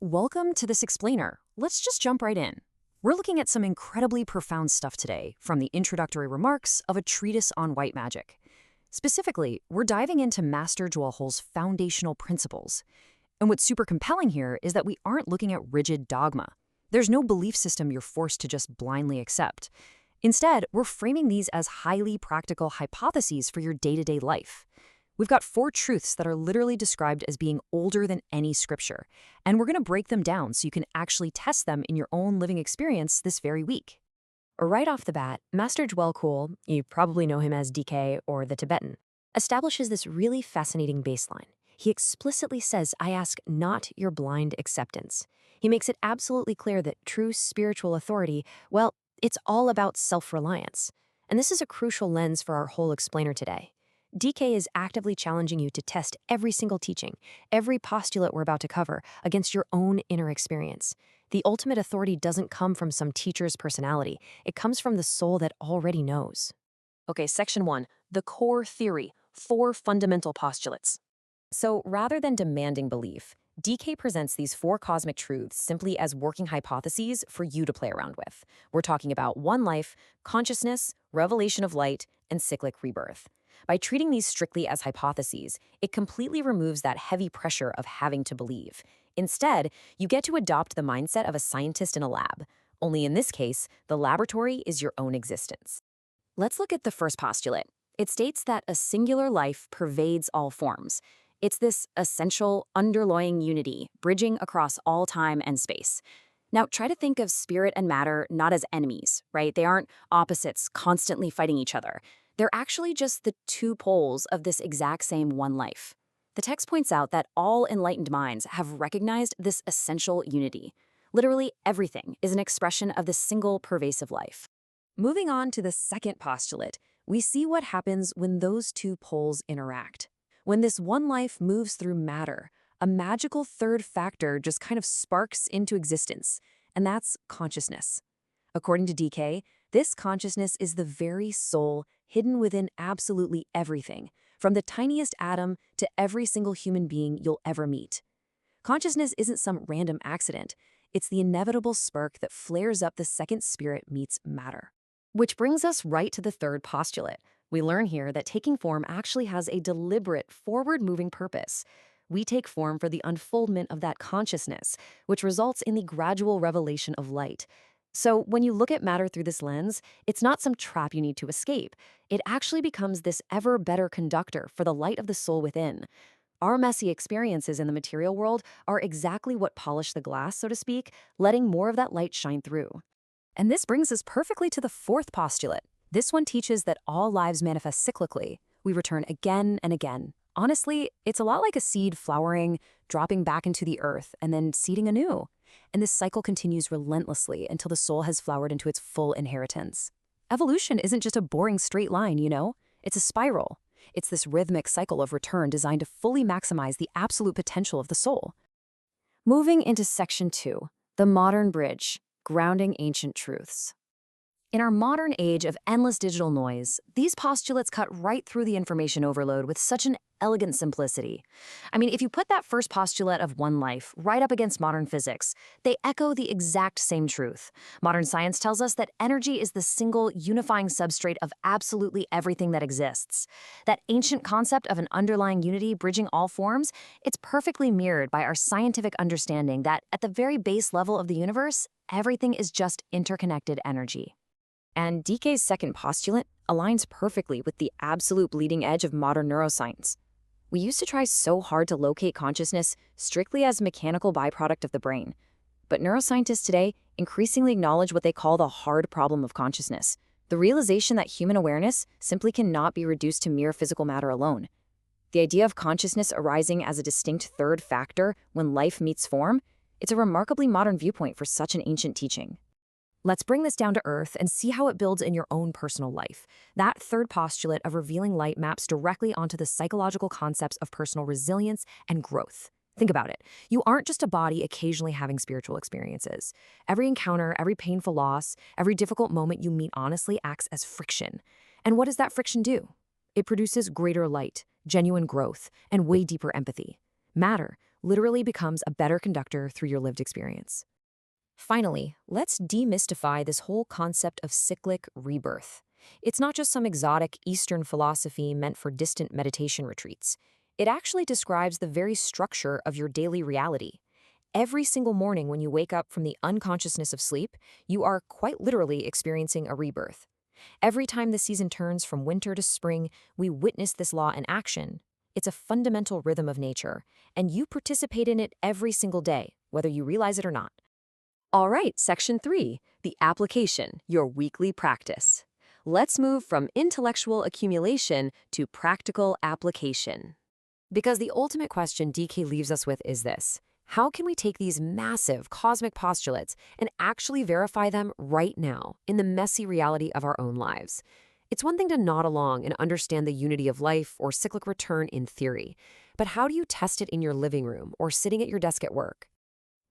welcome to this explainer. Let's just jump right in. We're looking at some incredibly profound stuff today from the Introductory Remarks of A Treatise on White Magic. Specifically, we're diving into Master Djwhal Kuhl's foundational principles. And what's super compelling here is that we aren't looking at rigid dogma. There's no belief system you're forced to just blindly accept. Instead, we're framing these as highly practical hypotheses for your day-to-day life. We've got 4 truths that are literally described as being older than any scripture, and we're going to break them down so you can actually test them in your own living experience this very week. Right off the bat, Master Djwhal Kuhl, you probably know him as DK or the Tibetan, establishes this really fascinating baseline. He explicitly says, I ask not your blind acceptance. He makes it absolutely clear that true spiritual authority, well, it's all about self-reliance. And this is a crucial lens for our whole explainer today. DK is actively challenging you to test every single teaching, every postulate we're about to cover, against your own inner experience. The ultimate authority doesn't come from some teacher's personality. It comes from the soul that already knows. Okay, section 1, the core theory, 4 fundamental postulates. So rather than demanding belief, DK presents these 4 cosmic truths simply as working hypotheses for you to play around with. We're talking about one life, consciousness, revelation of light, and cyclic rebirth. By treating these strictly as hypotheses, it completely removes that heavy pressure of having to believe. Instead, you get to adopt the mindset of a scientist in a lab. Only in this case, the laboratory is your own existence. Let's look at the first postulate. It states that a singular life pervades all forms. It's this essential, underlying unity, bridging across all time and space. Now, try to think of spirit and matter not as enemies, right? They aren't opposites constantly fighting each other. They're actually just the 2 poles of this exact same one life. The text points out that all enlightened minds have recognized this essential unity. Literally everything is an expression of this single pervasive life. Moving on to the second postulate, we see what happens when those 2 poles interact. When this one life moves through matter, a magical third factor just kind of sparks into existence, and that's consciousness. According to DK, this consciousness is the very soul hidden within absolutely everything, from the tiniest atom to every single human being you'll ever meet. Consciousness isn't some random accident. It's the inevitable spark that flares up the second spirit meets matter. Which brings us right to the third postulate. We learn here that taking form actually has a deliberate, forward-moving purpose. We take form for the unfoldment of that consciousness, which results in the gradual revelation of light. So when you look at matter through this lens, it's not some trap you need to escape. It actually becomes this ever better conductor for the light of the soul within. Our messy experiences in the material world are exactly what polish the glass, so to speak, letting more of that light shine through. And this brings us perfectly to the fourth postulate. This one teaches that all lives manifest cyclically. We return again and again. Honestly, it's a lot like a seed flowering, dropping back into the earth, and then seeding anew. And this cycle continues relentlessly until the soul has flowered into its full inheritance. Evolution isn't just a boring straight line, you know? It's a spiral. It's this rhythmic cycle of return designed to fully maximize the absolute potential of the soul. Moving into section 2, the modern bridge, grounding ancient truths. In our modern age of endless digital noise, these postulates cut right through the information overload with such an elegant simplicity. I mean, if you put that first postulate of one life right up against modern physics, they echo the exact same truth. Modern science tells us that energy is the single unifying substrate of absolutely everything that exists. That ancient concept of an underlying unity bridging all forms, it's perfectly mirrored by our scientific understanding that at the very base level of the universe, everything is just interconnected energy. And DK's second postulate aligns perfectly with the absolute bleeding edge of modern neuroscience. We used to try so hard to locate consciousness strictly as a mechanical byproduct of the brain. But neuroscientists today increasingly acknowledge what they call the hard problem of consciousness, the realization that human awareness simply cannot be reduced to mere physical matter alone. The idea of consciousness arising as a distinct third factor when life meets form, it's a remarkably modern viewpoint for such an ancient teaching. Let's bring this down to earth and see how it builds in your own personal life. That third postulate of revealing light maps directly onto the psychological concepts of personal resilience and growth. Think about it. You aren't just a body occasionally having spiritual experiences. Every encounter, every painful loss, every difficult moment you meet honestly acts as friction. And what does that friction do? It produces greater light, genuine growth, and way deeper empathy. Matter, literally becomes a better conductor through your lived experience. Finally, let's demystify this whole concept of cyclic rebirth. It's not just some exotic Eastern philosophy meant for distant meditation retreats. It actually describes the very structure of your daily reality. Every single morning when you wake up from the unconsciousness of sleep, you are quite literally experiencing a rebirth. Every time the season turns from winter to spring, we witness this law in action. It's a fundamental rhythm of nature, and you participate in it every single day, whether you realize it or not. All right, Section 3, the application, your weekly practice. Let's move from intellectual accumulation to practical application. Because the ultimate question DK leaves us with is this: how can we take these massive cosmic postulates and actually verify them right now in the messy reality of our own lives? It's one thing to nod along and understand the unity of life or cyclic return in theory, but how do you test it in your living room or sitting at your desk at work?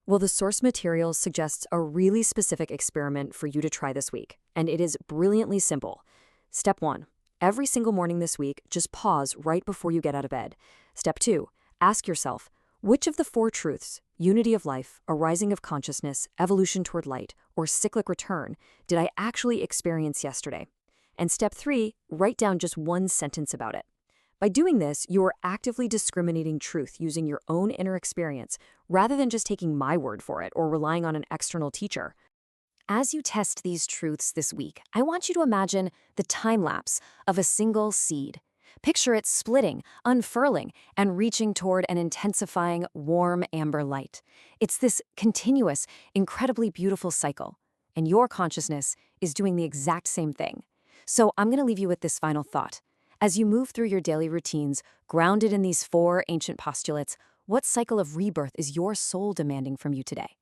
Well, the source material suggests a really specific experiment for you to try this week, and it is brilliantly simple. Step 1. Every single morning this week, just pause right before you get out of bed. Step 2. Ask yourself, which of the 4 truths, unity of life, arising of consciousness, evolution toward light, or cyclic return, did I actually experience yesterday? And step 3, write down just one sentence about it. By doing this, you are actively discriminating truth using your own inner experience, rather than just taking my word for it or relying on an external teacher. As you test these truths this week, I want you to imagine the time lapse of a single seed. Picture it splitting, unfurling, and reaching toward an intensifying, warm amber light. It's this continuous, incredibly beautiful cycle, and your consciousness is doing the exact same thing. So I'm going to leave you with this final thought. As you move through your daily routines, grounded in these 4 ancient postulates, what cycle of rebirth is your soul demanding from you today?